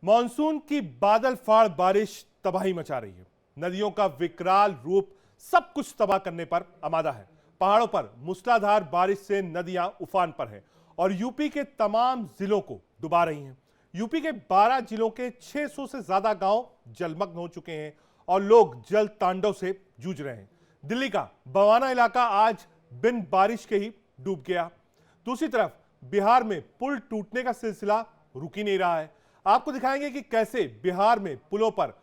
Monsoon की बादल फाड़ बारिश तबाही मचा रही है। नदियों का विकराल रूप सब कुछ तबाह करने पर आमादा है। पहाड़ों पर मूसलाधार बारिश से नदियां उफान पर हैं और यूपी के तमाम जिलों को डुबा रही हैं। यूपी के 12 जिलों के 600 से ज्यादा गांव जलमग्न हो चुके हैं और लोग जल तांडव से जूझ रहे हैं। दिल्ली का बवाना इलाका आज बिन बारिश के ही डूब गया। दूसरी तरफ बिहार में पुल टूटने का सिलसिला रुक ही नहीं रहा है। आपको दिखाएंगे कि कैसे बिहार में पुलों पर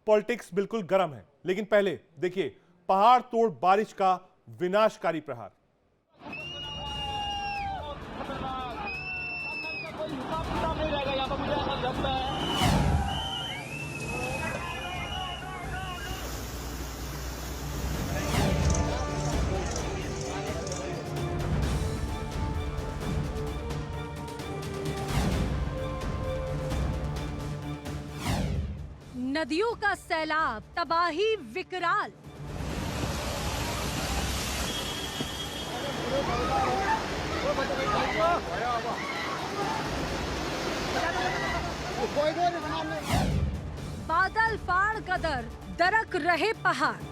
पॉलिटिक्स बिल्कुल गर्म है। लेकिन पहले देखिए पहाड़ तोड़ बारिश का विनाशकारी प्रहार। नदियों का सैलाब, तबाही विकराल। बादल फाड़ कदर दरक रहे पहाड़।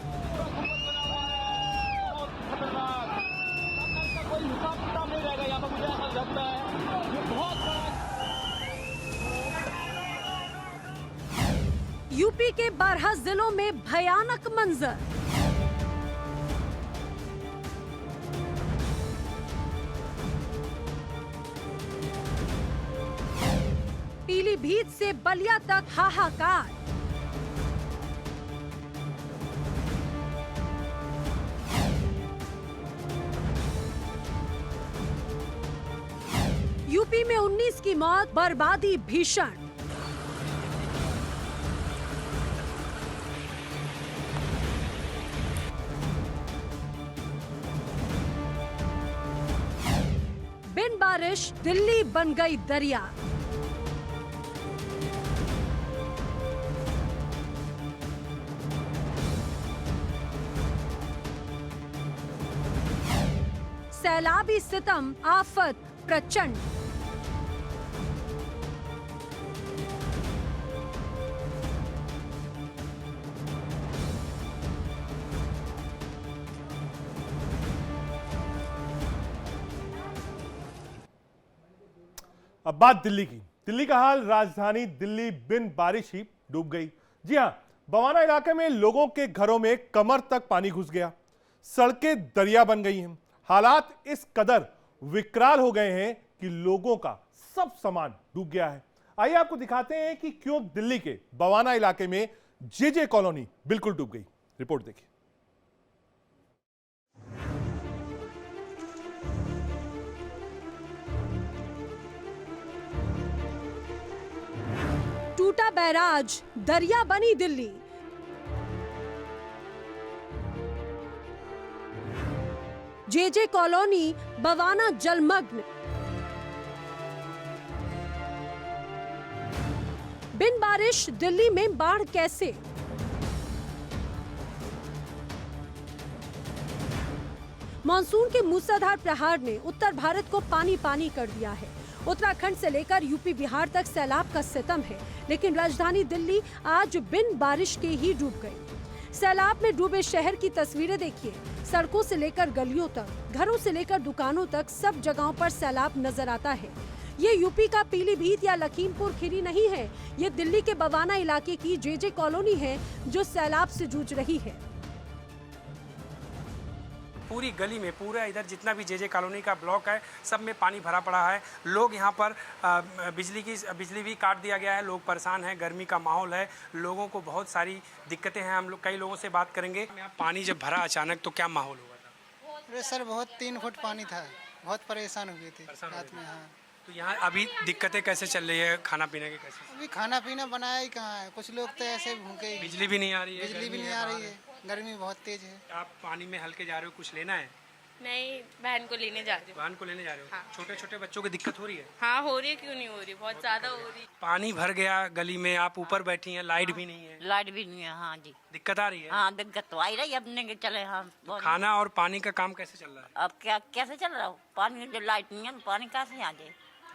यूपी के 12 जिलों में भयानक मंजर। पीलीभीत से बलिया तक हाहाकार। यूपी में 19 की मौत, बर्बादी भीषण। बिन बारिश दिल्ली बन गई दरिया। सैलाबी सितम, आफत प्रचंड। अब बात दिल्ली की। दिल्ली का हाल, राजधानी दिल्ली बिन बारिश ही डूब गई। जी हां, बवाना इलाके में लोगों के घरों में कमर तक पानी घुस गया। सड़कें दरिया बन गई हैं। हालात इस कदर विकराल हो गए हैं कि लोगों का सब सामान डूब गया है। आइए आपको दिखाते हैं कि क्यों दिल्ली के बवाना इलाके में जेजे कॉलोनी बिल्कुल डूब गई। रिपोर्ट देखिए। टूटा बैराज, दरिया बनी दिल्ली। जेजे कॉलोनी बवाना जलमग्न। बिन बारिश दिल्ली में बाढ़ कैसे? मॉनसून के मूसलाधार प्रहार ने उत्तर भारत को पानी पानी कर दिया है। उत्तराखंड से लेकर यूपी बिहार तक सैलाब का सितम है, लेकिन राजधानी दिल्ली आज बिन बारिश के ही डूब गई। सैलाब में डूबे शहर की तस्वीरें देखिए। सड़कों से लेकर गलियों तक, घरों से लेकर दुकानों तक सब जगहों पर सैलाब नजर आता है। ये यूपी का पीलीभीत या लखीमपुर खीरी नहीं है, ये दिल्ली के बवाना इलाके की जेजे कॉलोनी है जो सैलाब से जूझ रही है। पूरी गली में, पूरा इधर जितना भी जेजे कॉलोनी का ब्लॉक है, सब में पानी भरा पड़ा है। लोग यहाँ पर बिजली भी काट दिया गया है। लोग परेशान हैं, गर्मी का माहौल है, लोगों को बहुत सारी दिक्कतें हैं। हम लोग कई लोगों से बात करेंगे। पानी जब भरा अचानक तो क्या माहौल हुआ था? अरे सर, बहुत 3 फुट पानी था, बहुत परेशान हो गए थे रात में। हाँ, तो यहाँ अभी दिक्कतें कैसे चल रही है, खाना पीने की कैसे? अभी खाना पीना बनाया ही कहाँ है, कुछ लोग तो ऐसे भूखे। बिजली भी नहीं आ रही है, बिजली भी नहीं आ रही है, गर्मी बहुत तेज है। आप पानी में हल्के जा रहे हो, कुछ लेना है? नहीं, बहन को लेने जा रही हूँ। बहन को लेने जा रहे हो? हाँ। छोटे छोटे बच्चों की दिक्कत हो रही है? हाँ, हो रही है, क्यों नहीं हो रही, बहुत ज्यादा हो रही। पानी भर गया गली में, आप ऊपर बैठी हैं, लाइट भी नहीं है। लाइट भी नहीं है। हाँ जी, दिक्कत आ रही है? हाँ दिक्कत तो आई रही, अपने के चले। हाँ, खाना और पानी का काम कैसे चल रहा है? अब क्या कैसे चल रहा हो? पानी जो लाइट नहीं है, पानी कहाँ से आ जाए?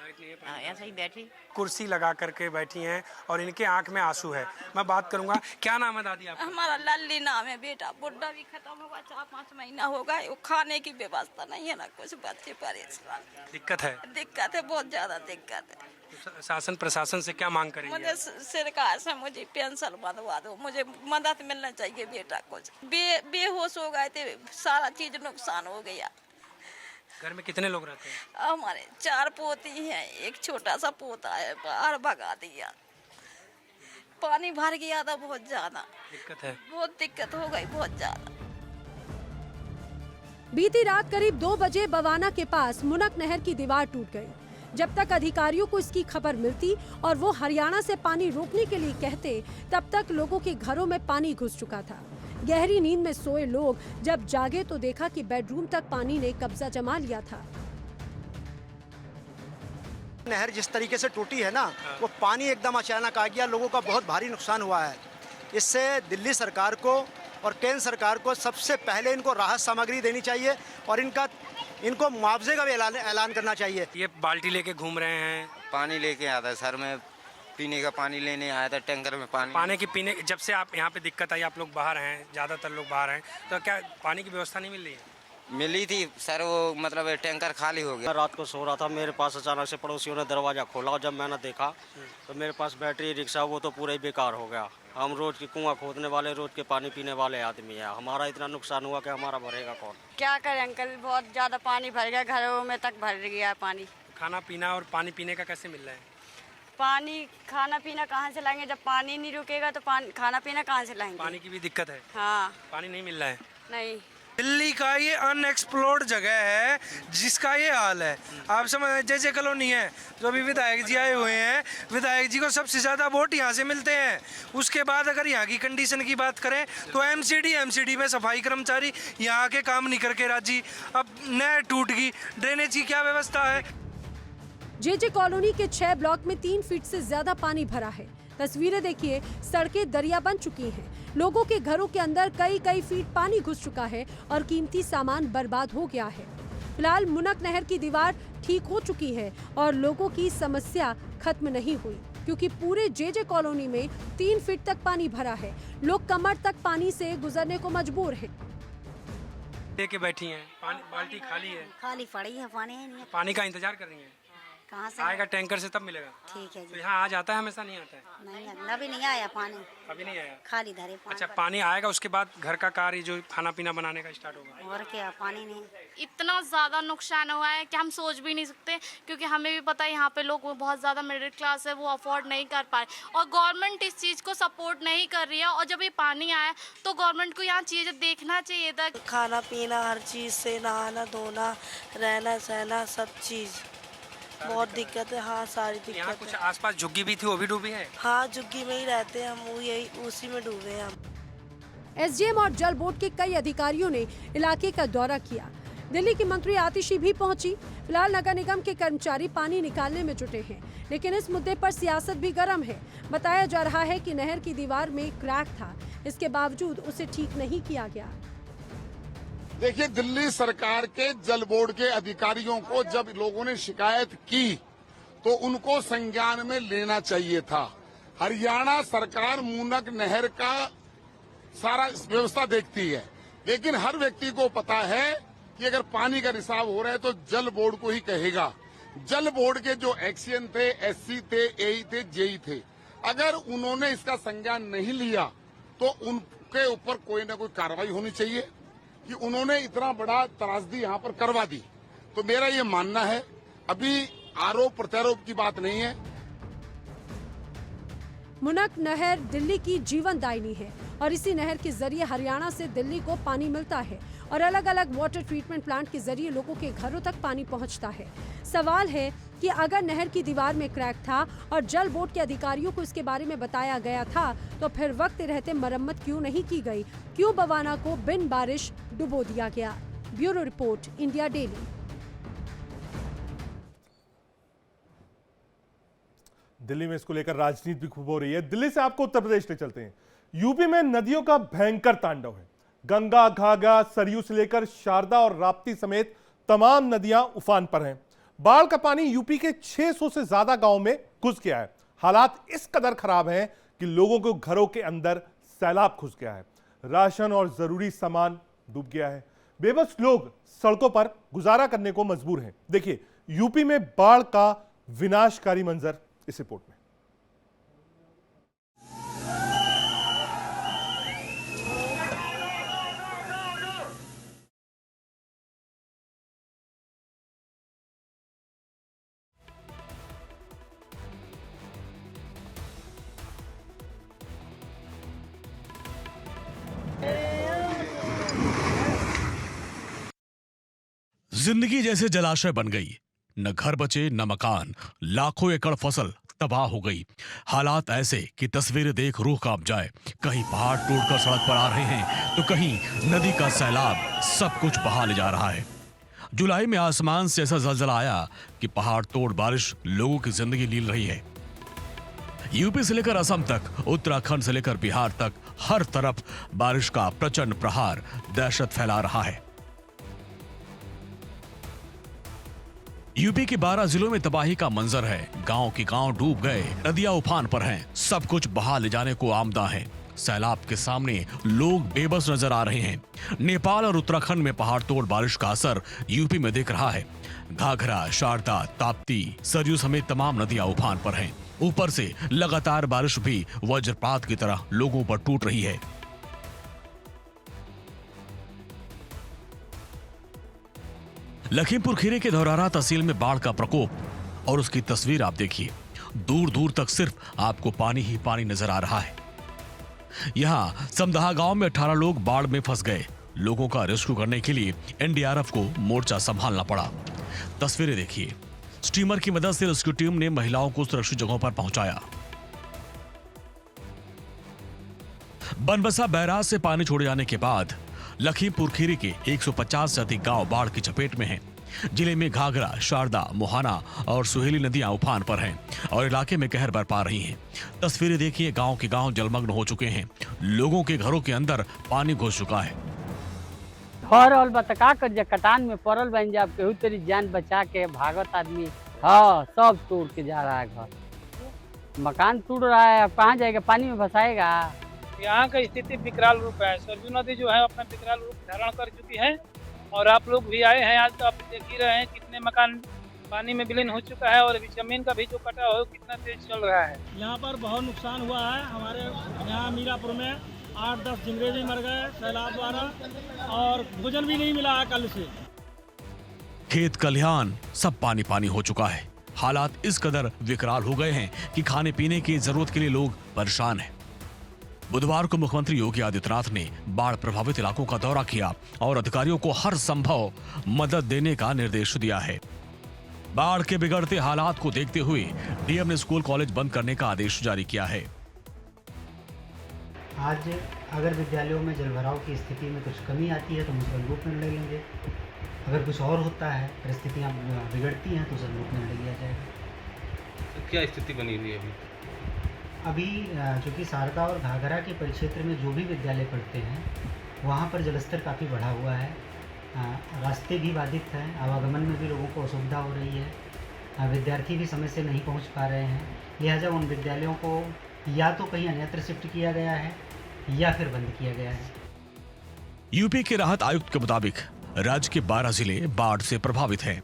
ऐसे ही बैठी। कुर्सी लगा करके बैठी हैं और इनके आंख में आंसू है। मैं बात करूंगा, क्या नाम है दादी आपका? हमारा लल्ली नाम है बेटा, बुढ़ा भी खत्म हुआ 4-5 महीना हो गए। वो खाने की व्यवस्था नहीं है ना कुछ, बच्चे परेशान। दिक्कत है, दिक्कत है, बहुत ज्यादा दिक्कत है। शासन प्रशासन से क्या मांग करेंगे? मुझे सरकार से मुझे पेंशन बनवा दो, मुझे मदद मिलना चाहिए बेटा। कुछ बेहोश हो गए थे, सारा चीज नुकसान हो गया। घर में कितने लोग रहते हैं? हमारे 4 पोती हैं, एक छोटा सा पोता है, बाहर भगा दिया। पानी भर गया था बहुत ज्यादा, दिक्कत है, बहुत दिक्कत हो गई, बहुत ज्यादा। बीती रात करीब 2 बजे बवाना के पास मुनक नहर की दीवार टूट गई। जब तक अधिकारियों को इसकी खबर मिलती और वो हरियाणा से पानी रोकने के लिए कहते, तब तक लोगों के घरों में पानी घुस चुका था। गहरी नींद में सोए लोग जब जागे तो देखा कि बेडरूम तक पानी ने कब्जा जमा लिया था। नहर जिस तरीके से टूटी है ना, वो पानी एकदम अचानक आ गया, लोगों का बहुत भारी नुकसान हुआ है। इससे दिल्ली सरकार को और केंद्र सरकार को सबसे पहले इनको राहत सामग्री देनी चाहिए और इनको मुआवजे का भी ऐलान करना चाहिए। ये बाल्टी लेके घूम रहे हैं, पानी लेके आया था सर, मैं पीने का पानी लेने आया था, टैंकर में पानी की पीने। जब से आप यहाँ पे दिक्कत आई, आप लोग बाहर हैं, ज़्यादातर लोग बाहर हैं, तो क्या पानी की व्यवस्था नहीं मिल रही है? मिली थी सर, वो मतलब टैंकर खाली हो गया। रात को सो रहा था, मेरे पास अचानक से पड़ोसियों ने दरवाजा खोला और जब मैंने देखा तो मेरे पास बैटरी रिक्शा वो तो पूरा ही बेकार हो गया। हम रोज की कुआं खोदने वाले, रोज के पानी पीने वाले आदमी है, हमारा इतना नुकसान हुआ कि हमारा भरेगा कौन? क्या करें अंकल, बहुत ज्यादा पानी भर गया, घरों में तक भर गया पानी। खाना पीना और पानी पीने का कैसे मिल रहा है? पानी खाना पीना कहाँ से लाएंगे? जब पानी नहीं रुकेगा तो खाना पीना कहाँ से लाएंगे? पानी की भी दिक्कत है। हाँ, पानी नहीं मिल रहा है। नहीं। दिल्ली का ये अनएक्सप्लोर्ड जगह है जिसका ये हाल है। आप समझ, जैसे कॉलोनी है, जो अभी विधायक जी आए हुए हैं, विधायक जी को सबसे ज़्यादा वोट यहाँ से मिलते हैं। उसके बाद अगर यहाँ की कंडीशन की बात करें तो एमसीडी में सफाई कर्मचारी यहाँ के काम नहीं करके राजी। अब नहर टूट गई, ड्रेनेज की क्या व्यवस्था है? जेजे कॉलोनी के 6 ब्लॉक में 3 फीट से ज्यादा पानी भरा है। तस्वीरें देखिए, सड़कें दरिया बन चुकी हैं। लोगों के घरों के अंदर कई फीट पानी घुस चुका है और कीमती सामान बर्बाद हो गया है। फिलहाल मुनक नहर की दीवार ठीक हो चुकी है और लोगों की समस्या खत्म नहीं हुई, क्योंकि पूरे जेजे कॉलोनी में 3 फीट तक पानी भरा है। लोग कमर तक पानी से गुजरने को मजबूर हैं। लेके बैठी हैं, पानी बाल्टी खाली है, खाली पड़ी है, पानी है नहीं। पानी का इंतजार कर रही हैं। कहाँ से आएगा टैंकर से तब मिलेगा। ठीक है तो जी। यहाँ आ जाता है, हमेशा नहीं आता है? नहीं, अभी नहीं आया पानी, अभी नहीं आया। खाली धरे पानी। अच्छा, पानी आएगा उसके बाद घर का कार्य जो खाना पीना बनाने का स्टार्ट होगा। और क्या, पानी नहीं। इतना ज़्यादा नुकसान हुआ है कि हम सोच भी नहीं सकते, क्योंकि हमें भी पता है यहाँ पे लोग बहुत ज़्यादा मिडिल क्लास है, वो अफोर्ड नहीं कर पाए और गवर्नमेंट इस चीज़ को सपोर्ट नहीं कर रही है। और जब ये पानी आया तो गवर्नमेंट को यहाँ चीज़ें देखना चाहिए था। खाना पीना हर चीज से, नहाना धोना, रहना सहना, सब चीज बहुत दिक्कत है। हाँ, सारी यहाँ दिक्कत कुछ है। आसपास झुग्गी भी थी, वो भी डूबी है। हाँ, झुग्गी में ही रहते हैं हम, यही उसी में डूबे हैं हम। एसडीएम और जल बोर्ड के कई अधिकारियों ने इलाके का दौरा किया। दिल्ली की मंत्री आतिशी भी पहुंची। फिलहाल नगर निगम के कर्मचारी पानी निकालने में जुटे हैं, लेकिन इस मुद्दे पर सियासत भी गर्म है। बताया जा रहा है कि नहर की दीवार में क्रैक था, इसके बावजूद उसे ठीक नहीं किया गया। देखिए, दिल्ली सरकार के जल बोर्ड के अधिकारियों को जब लोगों ने शिकायत की तो उनको संज्ञान में लेना चाहिए था। हरियाणा सरकार मुनक नहर का सारा व्यवस्था देखती है, लेकिन हर व्यक्ति को पता है कि अगर पानी का रिसाव हो रहा है तो जल बोर्ड को ही कहेगा। जल बोर्ड के जो एक्सीएन थे, एससी थे, एई थे, जेई थे, अगर उन्होंने इसका संज्ञान नहीं लिया तो उनके ऊपर कोई न कोई कार्रवाई होनी चाहिए कि उन्होंने इतना बड़ा त्रासदी यहाँ पर करवा दी। तो मेरा ये मानना है, अभी आरोप प्रत्यारोप की बात नहीं है। मुनक नहर दिल्ली की जीवनदायिनी है और इसी नहर के जरिए हरियाणा से दिल्ली को पानी मिलता है और अलग अलग वाटर ट्रीटमेंट प्लांट के जरिए लोगों के घरों तक पानी पहुंचता है। सवाल है कि अगर नहर की दीवार में क्रैक था और जल बोर्ड के अधिकारियों को इसके बारे में बताया गया था, तो फिर वक्त रहते मरम्मत क्यों नहीं की गई? क्यों बवाना को बिन बारिश डुबो दिया गया? Bureau report, India daily. Delhi में इसको लेकर राजनीति भी खूब हो रही है। दिल्ली से आपको उत्तर प्रदेश ले चलते हैं। यूपी में नदियों का भयंकर तांडव है। गंगा, घाघरा, सरयू से लेकर शारदा और राप्ती समेत तमाम नदियां उफान पर हैं। बाढ़ का पानी यूपी के 600 से ज्यादा गांव में घुस गया है। हालात इस कदर खराब हैं कि लोगों को घरों के अंदर सैलाब घुस गया है। राशन और जरूरी सामान डूब गया है। बेबस लोग सड़कों पर गुजारा करने को मजबूर हैं। देखिए यूपी में बाढ़ का विनाशकारी मंजर इस रिपोर्ट में। जिंदगी जैसे जलाशय बन गई, न घर बचे न मकान, लाखों एकड़ फसल तबाह हो गई। हालात ऐसे कि तस्वीरें देख रूह कांप जाए। कहीं पहाड़ टूटकर सड़क पर आ रहे हैं तो कहीं नदी का सैलाब सब कुछ बहा ले जा रहा है। जुलाई में आसमान से ऐसा जलजला आया कि पहाड़ तोड़ बारिश लोगों की जिंदगी लील रही है। यूपी से लेकर असम तक, उत्तराखंड से लेकर बिहार तक हर तरफ बारिश का प्रचंड प्रहार दहशत फैला रहा है। यूपी के 12 जिलों में तबाही का मंजर है। गांव की गांव डूब गए, नदियां उफान पर हैं, सब कुछ बहा ले जाने को आमदा है। सैलाब के सामने लोग बेबस नजर आ रहे हैं। नेपाल और उत्तराखंड में पहाड़ तोड़ बारिश का असर यूपी में दिख रहा है। घाघरा, शारदा, ताप्ती, सरयू समेत तमाम नदियां उफान पर हैं। ऊपर से लगातार बारिश भी वज्रपात की तरह लोगों पर टूट रही है। लखीमपुर खीरी के धौरारा तहसील में बाढ़ का प्रकोप और उसकी तस्वीर आप देखिए। दूर दूर तक सिर्फ आपको पानी ही पानी नजर आ रहा है। यहां समदहा गांव में 18 लोग बाढ़ में फंस गए। लोगों का रेस्क्यू करने के लिए एनडीआरएफ को मोर्चा संभालना पड़ा। तस्वीरें देखिए। स्टीमर की मदद से रेस्क्यू टीम ने महिलाओं को सुरक्षित जगहों पर पहुंचाया। बनबसा बैराज से पानी छोड़े जाने के बाद लखीमपुर खीरी के 150 से अधिक गांव बाढ़ की चपेट में हैं। जिले में घाघरा, शारदा, मोहाना और सुहेली नदियां उफान पर हैं और इलाके में कहर बरपा रही हैं। तस्वीरें देखिए, गांव के गांव जलमग्न हो चुके हैं। लोगों के घरों के अंदर पानी घुस चुका है। घर और बतका कर कटान में पड़ल बन जाब केहू तेरी जान बचा के भागत आदमी। हाँ, सब तोड़ के जा रहा है। घर मकान टूट रहा है, अब कहाँ जाएगा? पानी में फंसाएगा। यहाँ का स्थिति विकराल रूप है। सरयू नदी जो है अपना विकराल रूप धारण कर चुकी है और आप लोग भी आए हैं आज, तो आप देख ही रहे हैं कितने मकान पानी में विलीन हो चुका है और अभी जमीन का भी जो कटा हो कितना तेज चल रहा है। यहाँ पर बहुत नुकसान हुआ है। हमारे यहाँ मीरापुर में 8-10 जिंगरे भी मर गए सैलाब द्वारा और भोजन भी नहीं मिला है कल से। खेत खलिहान सब पानी पानी हो चुका है। हालात इस कदर विकराल हो गए हैं कि खाने पीने की जरूरत के लिए लोग परेशान हैं। बुधवार को मुख्यमंत्री योगी आदित्यनाथ ने बाढ़ प्रभावित इलाकों का दौरा किया और अधिकारियों को हर संभव मदद देने का निर्देश दिया है। बाढ़ के बिगड़ते हालात को देखते हुए डीएम ने स्कूल कॉलेज बंद करने का आदेश जारी किया है। आज अगर विद्यालयों में जलभराव की स्थिति में कुछ कमी आती है तो मुझे रूप में निर्णय लेंगे। अगर कुछ और होता है, परिस्थितियाँ बिगड़ती हैं तो संरूप निर्णय लिया जाएगा। तो क्या स्थिति बनी हुई है अभी चूँकि शारदा और घाघरा के परिक्षेत्र में जो भी विद्यालय पढ़ते हैं वहाँ पर जलस्तर काफ़ी बढ़ा हुआ है। रास्ते भी बाधित हैं, आवागमन में भी लोगों को असुविधा हो रही है। विद्यार्थी भी समय से नहीं पहुँच पा रहे हैं। लिहाजा उन विद्यालयों को या तो कहीं अन्यत्र शिफ्ट किया गया है या फिर बंद किया गया है। यूपी के राहत आयुक्त के मुताबिक राज्य के 12 जिले बाढ़ से प्रभावित हैं।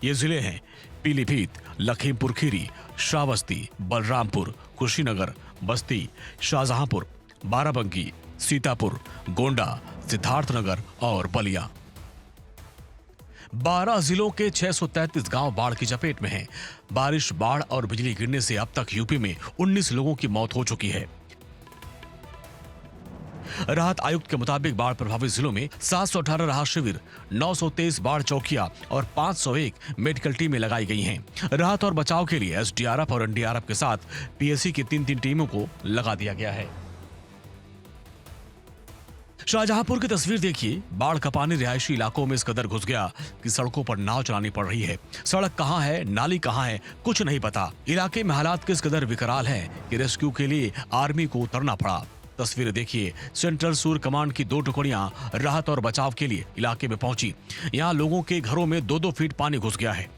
ये जिले हैं पीलीभीत, लखीमपुर खीरी, श्रावस्ती, बलरामपुर, कुशीनगर, बस्ती, शाहजहांपुर, बाराबंकी, सीतापुर, गोंडा, सिद्धार्थनगर और बलिया। 12 जिलों के 633 गांव बाढ़ की चपेट में हैं। बारिश, बाढ़ और बिजली गिरने से अब तक यूपी में 19 लोगों की मौत हो चुकी है। राहत आयुक्त के मुताबिक बाढ़ प्रभावित जिलों में 718 राहत शिविर, 923 बाढ़ चौकियां और 501 मेडिकल टीमें लगाई गई हैं। राहत और बचाव के लिए एसडीआरएफ और एनडीआरएफ के साथ पीएससी की 3-3 टीमों को लगा दिया गया है। शाहजहांपुर की तस्वीर देखिए। बाढ़ का पानी रिहायशी इलाकों में इस कदर घुस गया कि सड़कों पर नाव चलानी पड़ रही है। सड़क कहां है, नाली कहां है, कुछ नहीं पता। इलाके में हालात किस कदर विकराल हैं कि रेस्क्यू के लिए आर्मी को उतरना पड़ा। तस्वीरें देखिए। सेंट्रल सूर कमांड की 2 टुकड़ियां राहत और बचाव के लिए इलाके में पहुंची। यहां लोगों के घरों में 2-2 फीट पानी घुस गया है।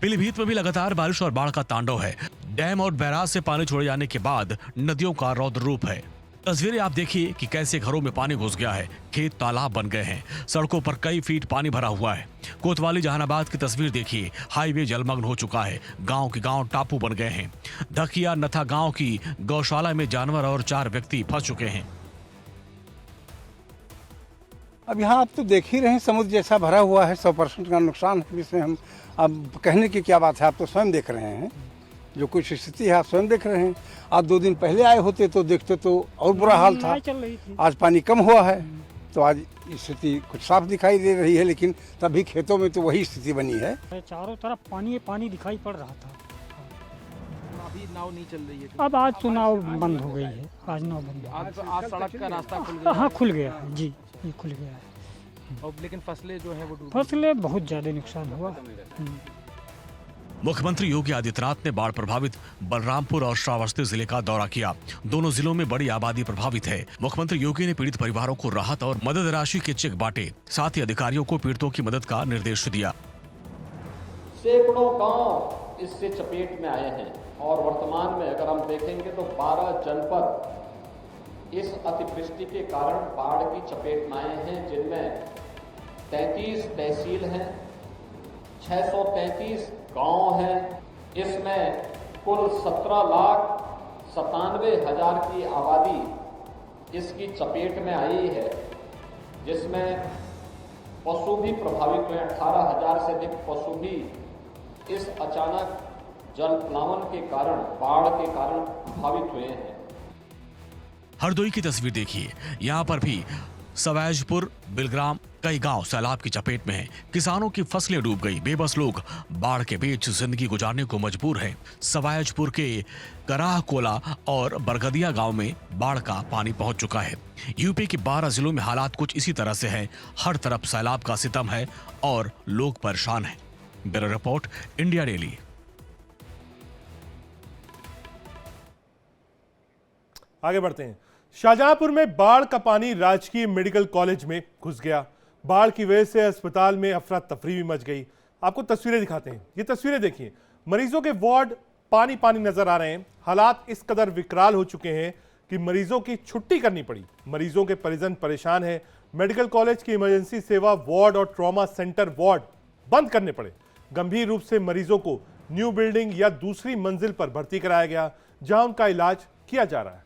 पीलीभीत में भी लगातार बारिश और बाढ़ का तांडव है। डैम और बैराज से पानी छोड़े जाने के बाद नदियों का रौद्र रूप है। तस्वीरें आप देखिए कि कैसे घरों में पानी घुस गया है, खेत तालाब बन गए हैं, सड़कों पर कई फीट पानी भरा हुआ है। कोतवाली जहानाबाद की तस्वीर देखिए, हाईवे जलमग्न हो चुका है, गांव के गांव टापू बन गए हैं। धकिया नथा गांव की गौशाला में जानवर और 4 व्यक्ति फंस चुके हैं। अब यहाँ आप तो देख ही रहे हैं, समुद्र जैसा भरा हुआ है, 100% का नुकसान है, जिसमें हम अब कहने की क्या बात है, आप तो स्वयं देख रहे हैं जो कुछ स्थिति है, आप स्वयं देख रहे हैं। आज 2 दिन पहले आए होते तो देखते तो और बुरा हाल था। आज पानी कम हुआ है तो आज स्थिति कुछ साफ दिखाई दे रही है, लेकिन तभी खेतों में तो वही स्थिति बनी है। चारों तरफ पानी पानी दिखाई पड़ रहा था। अभी नाव नहीं चल रही है। अब आज तो नाव बंद हो गई है, आज नाव बंद। आज सड़क का रास्ता खुल गया। हाँ, खुल गया है जी, ये खुल गया है। और लेकिन फसलें जो है वो फसलें बहुत ज्यादा नुकसान हुआ। मुख्यमंत्री योगी आदित्यनाथ ने बाढ़ प्रभावित बलरामपुर और श्रावस्ती जिले का दौरा किया। दोनों जिलों में बड़ी आबादी प्रभावित है। मुख्यमंत्री योगी ने पीड़ित परिवारों को राहत और मदद राशि के चेक बांटे, साथ ही अधिकारियों को पीड़ितों की मदद का निर्देश दिया। सैकड़ों गांव इससे चपेट में आए हैं और वर्तमान में अगर हम देखेंगे तो 12 जनपद इस अतिवृष्टि के कारण बाढ़ की चपेट में आए हैं, जिनमें 33 तहसील हैं, 633 गांव हैं। इसमें कुल 17,97,000 की आबादी इसकी चपेट में आई है, जिसमें पशु भी प्रभावित हुए। 18,000 से अधिक पशु भी इस अचानक जल प्लावन के कारण, बाढ़ के कारण प्रभावित हुए हैं। हरदोई की तस्वीर देखिए, यहाँ पर भी सवैजपुर, बिलग्राम, कई गांव सैलाब की चपेट में हैं। किसानों की फसलें डूब गई, बेबस लोग बाढ़ के बीच जिंदगी गुजारने को मजबूर हैं। सवैजपुर के कराह कोला और बरगदिया गांव में बाढ़ का पानी पहुंच चुका है। यूपी के 12 जिलों में हालात कुछ इसी तरह से हैं। हर तरफ सैलाब का सितम है और लोग परेशान हैं। Bureau report, India daily. आगे बढ़ते हैं। शाहजहांपुर में बाढ़ का पानी राजकीय मेडिकल कॉलेज में घुस गया। बाढ़ की वजह से अस्पताल में अफरा तफरी भी मच गई। आपको तस्वीरें दिखाते हैं, ये तस्वीरें देखिए। मरीजों के वार्ड पानी पानी नजर आ रहे हैं। हालात इस कदर विकराल हो चुके हैं कि मरीजों की छुट्टी करनी पड़ी। मरीजों के परिजन परेशान हैं। मेडिकल कॉलेज की इमरजेंसी सेवा वार्ड और ट्रॉमा सेंटर वार्ड बंद करने पड़े। गंभीर रूप से मरीजों को न्यू बिल्डिंग या दूसरी मंजिल पर भर्ती कराया गया, जहां उनका इलाज किया जा रहा है।